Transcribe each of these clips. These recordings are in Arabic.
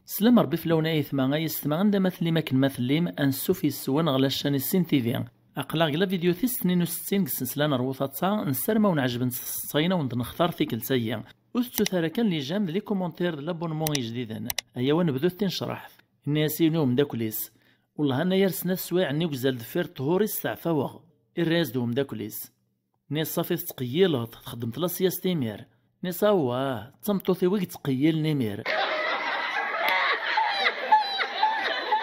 سلام ربي فلونا يثما يستما عندما مثلي ما كان مثليم انسو في السوان غلا الشان السين تيفي اقلا غلا فيديو 62 سلسله نروثا تسا نسرما ونعجبن الصينه ونختار في كل سيا وستو ثرا كان لي جام لي كومونتير لابونمون جديدا ايا ونبدو تنشرح الناس ينوم داكوليس والله انا يرسنا سواع ني وزال دفير طهوري السعفاوغ الراس دوم داكوليس ناس صافي تقيل تخدم تلا سياس تيمير ناس واه تمطوثي ويك تقيل نيمير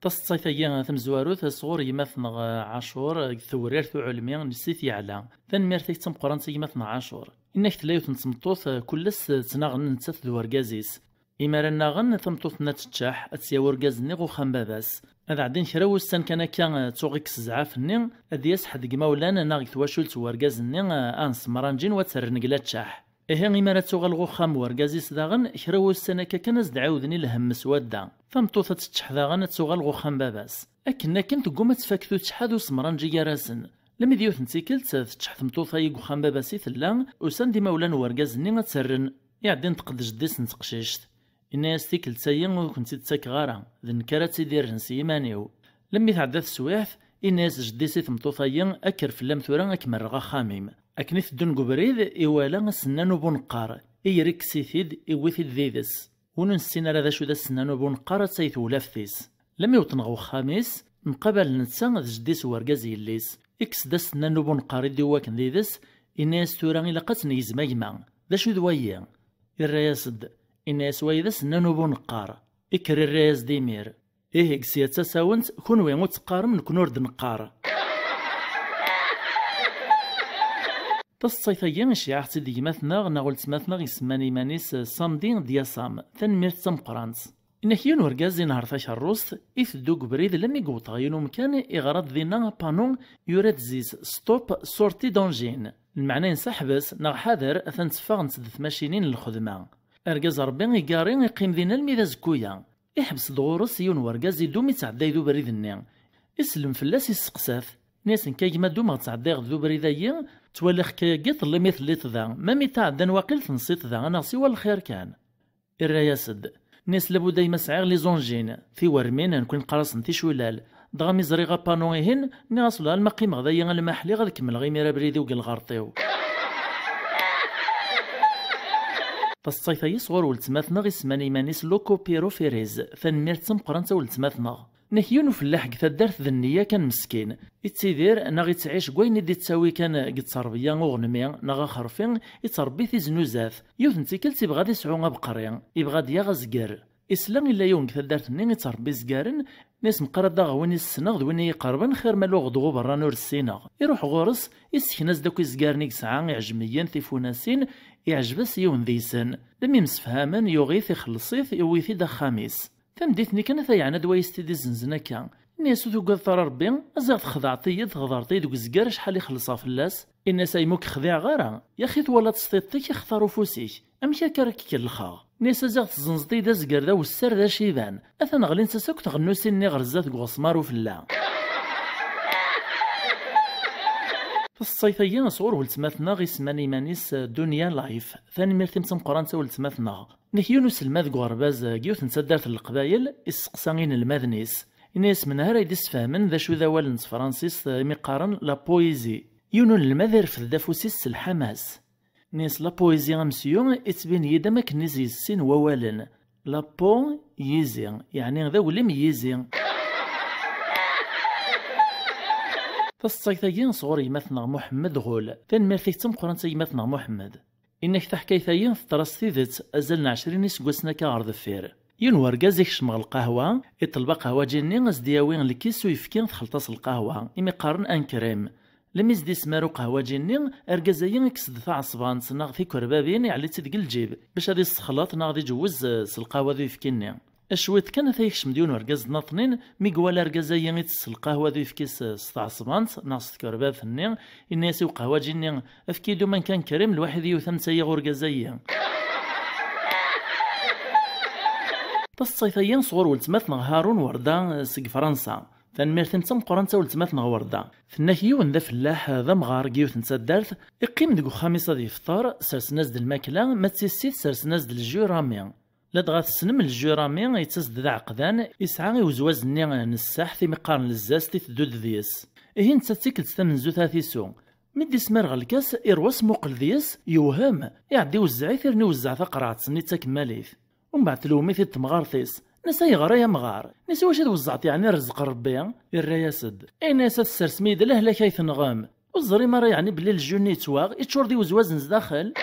تصيثيا ثمزواروث صغور يمثنغ عاشور ثورير ثعلمي نسيت يعلى ثنميرتي تمقران يمثنغ عاشور انك تلايو تنصمطوث كلس تناغن نتسث ذو ورقازيس إما ناغن ثمطوث نتشاح اتسيا ورقاز نيغو خنباباس هذا عدين كراو السن كان توغيك سزعاف نين هذا يسحد قماولانا ناغ تواشلت ورقاز نين انس مرانجين واتسر نقلات شاح إيه إما توغل غوخام ورقازيس داغن كراو السنة كنز دعاوذني لهم مسودا فمطوثة تشحذاغن توغل غوخام باباس أكنا كنت قوم تفاكتو تشحذو سمرانجي راسن لم يديو تنسيكلت تشحث مطوثة يغوخام باباسي ثلا وسان دي مولان ورقاز نين تسرن يعدين تقد جديس نتقشيشت الناس تيكل تسيين وكنت تساك غارة ذن كارات يدير نسي مانيو لم يتعدى السوايف الناس جديسي تمطوثاين أكر في اللام ثوران أكمل رغا خاميم أكني ثدون قبريد إوالا السنانو بونقار إيريك سيثيد إويثيد ذيدس وننسينا رذا شو ذا السنانو بونقار تسيث ولافتيس لم يوطنغو خاميس مقابل نتسان ذا جديس ورقازي الليس إكس ذا السنانو بونقار ديواكن ذيدس الناس ثوران إلا قتن يزمايما ذا شو ذويا الرياسد الناس ويدا سنانو بونقار إكر الرياس ديمير إيه كسياتا ساونت كون وين وتقار من كنورد نقار تصيفيا شيعتي دي مثناغ ناغولت مثناغ يسماني مانيس صامدين دياسام ثنمير تمقرانت إنك يون ورقازي نهار فاش الروست إثدوك بريد لم يقوط غينو مكان إغراض ذينا بانون يورد زيز ستوب سورتي دونجين المعنى ينسحبس ناغ حاضر أثن تفاغ نتدث ماشينين للخدمة أرقاز ربي يقارين يقيم ذينا الميدا زكويا يحبس دغورس يون ورقازي دوم يتعدى ذو بريد النيا يسلم فلاس يسقساف ناس كيما دوم تعدى ذو بريدايا توالخ كيقيط اللي مثليت ذا ما ميتعدى واقيل تنصيت ذا أنا سوى الخير كان الرياسد ناس لابو دايما سعير لي زونجين في ورمين نكون قراص نتي شولال دغا ميزريغا بانويهن ناصلها المقيم غذايا المحلي غاد كمل غيميرا بريدي وقل غارطيو فالصيفاي صغور ولتماثنغ يسماني مانيس لوكو بيرو فيريز ثنمير تمقرانتا ولتماثنغ نحيون فلاح قتا دارت ذنية كان مسكين يتسيدير ناغي تعيش قوين دي تساوي كان قد تربيا وغنمي ناغا خرفين يتربي في زنوزات يوث نتيكل تيبغا دي سعونا بقريا يبغا دياغا زقار إسلام إلا يوم قتا دارت نين يتربي زقارن ناس مقرد وين يسنغ وين يقربن خير مالو غدغو برا نور السينغ يروح غورس يسكناز داكو زقارني يسعى يعجميا ثيفوناسين يعجبس يون ذيسن لم يمسفهامن يغيث يخلصيث يويثي دا خاميس تمديتني كانت يعني دوايستي دي زنزنا كان الناس ذو قد ثرى ربي ازاد خضعتي تغضرتي دوك زكار شحال يخلصها فلاس الناس يموك خذيع غارة يا اخي ولا تسطيطيك يختاروا فوسيك امشي كراكيك الخا ناس ازاد تزنزطي دا زكار دا والسر دا شيبان اثن غلين تساك تغنو سيني غرزات غوصمار وفلا في الصيفيين صور ولتماثنا غيسماني مانيس دنيا لايف ثاني ميرتي مقرانتا ولتماثنا نحيونو سلماذ غورباز كيوث نتسدارت القبايل السقساغين الماذنيس الناس من هارا يدس فاهمن ذا شو ذا والنس فرانسيس مقارن لا بويزي يونو المذر في الدافوسيس الحماس ناس لا بويزي غمسيو اتبين يدا ما كنيز يسين ووالن لا بو يزي يعني ذا ولم يزي فالصيثيين صغور يمثنا محمد غول ثان ميرتي تمقرانتا يمثنا محمد إنك تحكايثاين ثراس ثيذت أزلنا 20 يسقسنا كعرض فير ين ورقاز يكشمغ القهوة يطلب قهوة جيني غزدياوين الكيس ويفكين تخلطاس القهوة إمي قارن أن كريم لم يزدي سمارو قهوة جيني أرقازاين يكسد ثاع صبان ناغ في كربابين يعلي تدق الجيب باش هادي السخلاط ناغ يجوز القهوة ذو يفكيني أشويت كان ثيكشم ديون ورقاز ناطنين ميقوال أرقازاين يتس القهوة ذو يفكيس ثاع صبان ناص كرباب ثنين الناس وقهوة جيني أفكيدو من كان كريم الواحد يوثن سيا ورقازاين الصيفيين صغور ولتماثنا هارون وردان سق فرنسا تنميرت نتا مقرانتا ولتمات وردا فناك يون ذا فلاح ذا مغار كيوت نتا دارت يقيم ديك خميصة دي فطار سرس ناس د الماكلة ما تسيسيت سرس ناس د الجورامي لا دغا تسنم الجورامي يتسد ذا عقدان يسعى يوزواز ني نساح في مقارن للزاز تدود ديس إيه نتا تيكلت تمنزو ثاثيسو مدي سمرغ الكاس إرواس موقل ديس يوهم يعدي وزعي ثيرني وزع تقرعت سني تاكماليث ومن بعد تلومي في التمغارثيس نسا يغرا يا مغار نسا واش وزعت يعني رزق ربي الرياسد اي ناس السرسمي دله لا كيث نغام وزري مرة يعني بلي الجوني تواغ يتشور دي وزوازن داخل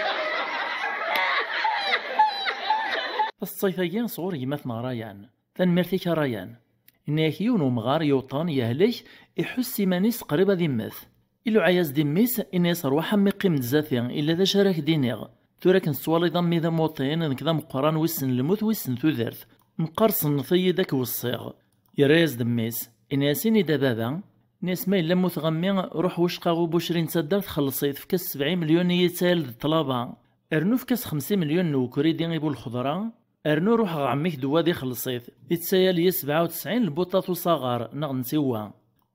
الصيفيين صور يماثنا رايان تنمرتيك رايان إنك يون ومغار يوطان يهلك يحس مانيس قريبة ذمث إلو عياز دميس إنيس روحا مقيم دزاثيا إلا ذا شارك دينيغ تورك نسوالي ضمي ذا موطين كذا مقران وسن الموت وسن ثوذرث مقرصن في داك والصيغ يريز دميس إنياسيني دابابا ناس ما إلا موت غمي روح وشقاغو بوشرين تصدر تخلصيت في كاس 70 مليون يتسال الطلبة أرنو في كاس 50 مليون نوكوري دين يبو الخضرة أرنو روح عميك دوادي خلصيت يتسايل ي 97 البوطاط وصغار نغنسيوا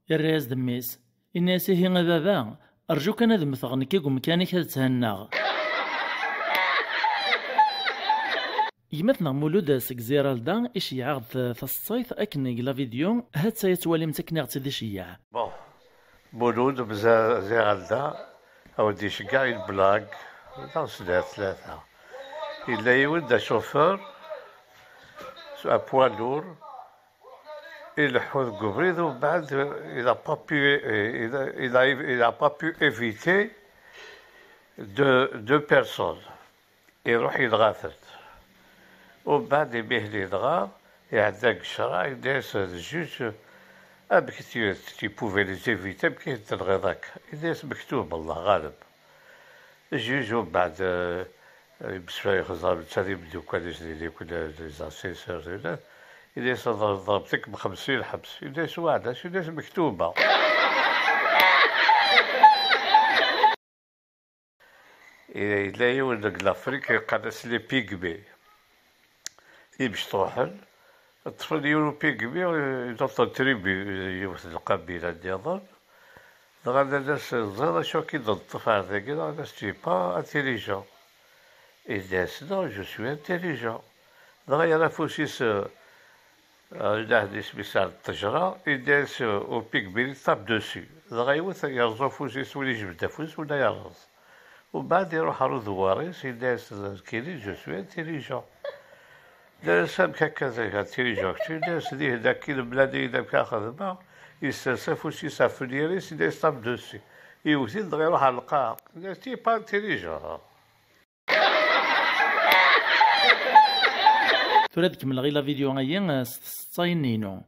يريز دميس الناس هي بابا أرجوك أنا ذم ثغنكيك ومكانك هذا تهناغ يمثنا مولود سك زيرالدا إيش يعرض الصيف أكنيك لا فيديو هاد سيتوالي متكنيغ تدي شياع بون مولود بزيرالدا أو دي شكاع البلاك دار ثلاثة إلا يولد شوفور سو بوان لور il a وبعد il a pas pu éviter deux personnes يروح يتغاثر وبعد يبيه لي يتغاثر يعداك الشرع يداس الجوج بكي تي بوفي لي زيفيتي بكي تنغيضاك يداس مكتوب الله غالب الجوج وبعد بسفا يخزر تاني بدو كوالاش لي كل لي زاسيسور إذا ضربتك ب50 حبس إذا سواعدة إذا مكتوبة إذا يولد لافريك يقدس لي بيكبي يمش طوحل الطفل يولو بيكبي يدخل تريبي يوث القبيلة ديالهم غادا الناس زادا شو كي ضد الطفل ذاك الناس تي با انتيليجون إذا نو جو سوي انتيليجون دغيا فوسيس يدهدس بسال التجرة يداس وبيك بيري طاب دوسي دغيوث يرزو فوسيس ولي جبد فوس ولا يرز وبعد يروح على دواريس يداس كيري جو سوي انتيليجون داس هكذا انتيليجون يداس ديه داك البلادي داك خدمة يستنسى فوسيس افليريس يداس طاب دوسي يوثيل دغيا يروح على القاع يداس تي با انتيليجون تراد كمل غير لا فيديو غايين ستاينينو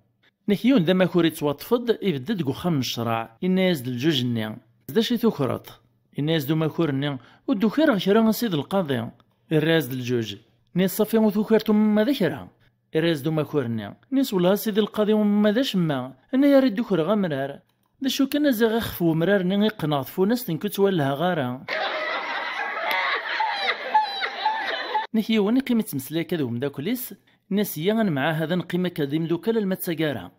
نكيون ذا ما كوري توطفض يبدد وخم الشرع الناس د الجوج ني زدا شي توكرط الناس دو ما كورني ودو خير غير سيد القاضي الراس د الجوج ناس صافي وتوكرتم ما ذكرها الراس دو ما كورني ناس ولا سيد القاضي وما ذاش ما انا يا ريت دوكر غمرار دا شو كان زي غخف ومرار ني قناط فوناس تنكت ولا غارة نكيون قيمة مسلاك كذا ومداكليس الناس يان مع هذا نقيمة كذا مدوكال المتساقارة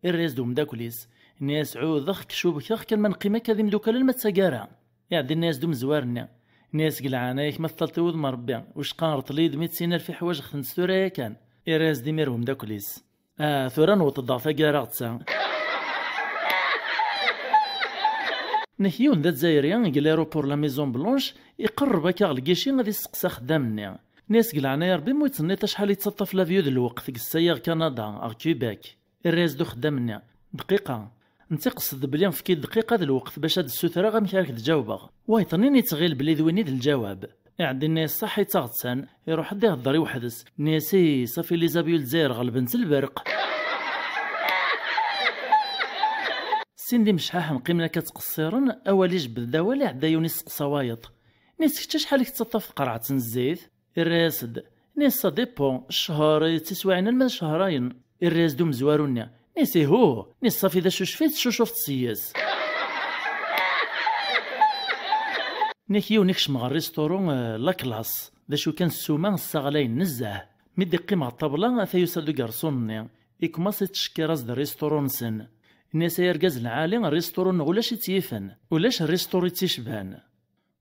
الريز دو مداكليس الناس عود ضخ كشوب كخ كان من قيمة كذا مدوكال المتساقارة يعني الناس دوم زوارنا الناس قلعانا يك مثلت وذ مربع وش قارط ليد 200 سنة في حوايج خنس ثورة كان الريز ديمير ومداكليس ثورة نوط الضعفة قارغتسا نكيون ذات زايريان قلارو بور لا ميزون بلونش يقرب هكا الكيشي غادي يسقسا خدامنا ناس قلعنا يا ربي مويت صنيت شحال يتصطف لافيو د الوقت قسايا كندا أو كيباك الراس دو خدامنا دقيقة انت قصد بلي نفكي دقيقة د الوقت باش هاد السوترة غامكارك تجاوبغ وايطنين يتغيل بلي ذويني د الجواب يعدي الناس صح يتغتسان يروح حد يهضر يوحدس ناسي صافي لي زابيو الجزائر غلبنت البرق سندي مشحاح نقيمنا كتقصيرن اولي جبد داوالي عدا يونس قصوايط ناس كتا شحال كتصطف قرعة الزيت الراسد ناس ديبون الشهر تسواعنا المال شهرين الراس دوم زوارونا ناسي هو ناس صافي ذا شوشفيت شوشفت سياس نكيو نكش مع الريستورون لا كلاس ذا شو كان السومان الصغالين نزاه مدي قيمة الطابلة ثيوسال دو كارسوني إكماس تشكي راس دا ريستورون سن الناس يركز العالي الريستورون ولاش يتيفن ولاش الريستوري تيشبان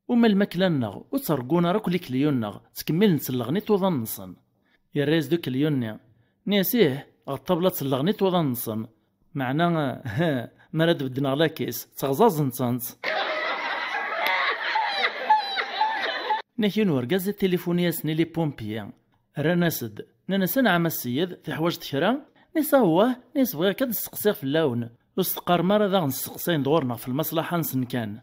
وما الماكله نغ وترقونا راك لي كليون نغ تكمل نتسلغني توضن نصن يا ريز دو كليوني ناسيه الطبلة تسلغني توضن نصن معنا مراد بدنا غلا كيس تغزاز نتانت ناكيون ورقاز التليفونية سني لي بومبيا رانا سد ننسى نعم السيد في حوايج تكرا نيسا هو نيس بغا كاد نستقصيغ في اللون وستقار مرة ذا نستقصين دورنا في المصلحة نسن كان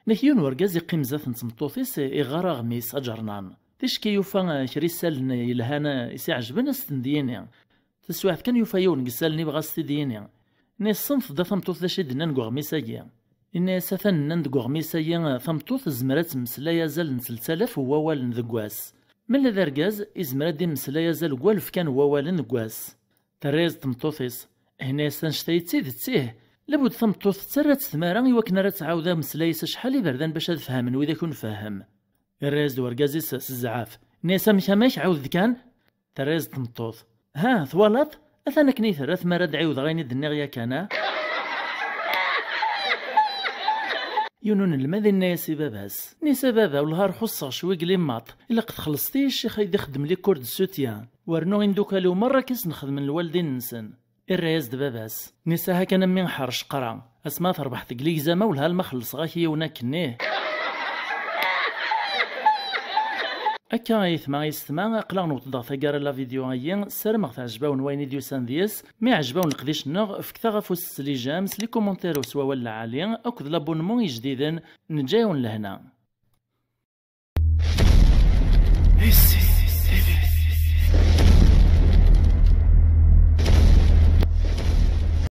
ناكيون ورقاز يقيم زاف نتمطوطيس إغارة غميس أجرنان تشكي يوفا كريسال يلهانا يسي عجبنا ستنديني تسواحت كان يوفا يون قسالني بغا ستديني نيس صنف دا ثمطوط ذا شدنا نقو غميسايا إن ساثن نندقو غميسايا ثمطوط زمرات مسلا يزال نسلسلاف ووال نذقواس من ذا رقاز إزمرات دي مسلا يزال قوالف كان ووال نذقواس تريز تمطوطيس هنا سنشتاي تسيه لابد ثمطوط تسرات ثمارا يوكنا راه تعاودا مسلايس شحال يبردان باش هاد فهمن وإذا كون فاهم الريز دو ورقازيس الزعاف نيسا مكاماش عاود كان تريز تمطوط ها ثوالط أثانا كنيثر ثمارا دعيوض غيني دنيغيا كانا يونون الماذي ناسي باباس نيسا بابا والهار خصغ شوي قليماط إلا قد خلصتي الشيخ يدي خدم لي كورد السوتيان ورنو غندوكا لو مرة كيس نخدم الوالدين نسن الرياز دباباس نيسا هكا نمي حرش قرا اسما تربح تقليك زما ولها ما خلص غاك يونا كنيه اكا يثما يستما قلا نوض ثقار لا فيديو هي سرمغ تعجباون وين ديو سانديس مي عجباون القديش نغ فكتا غفوس لي جامس لي كومونتير سوا ولا عالي اكد لابونمون جديدا نجاون لهنا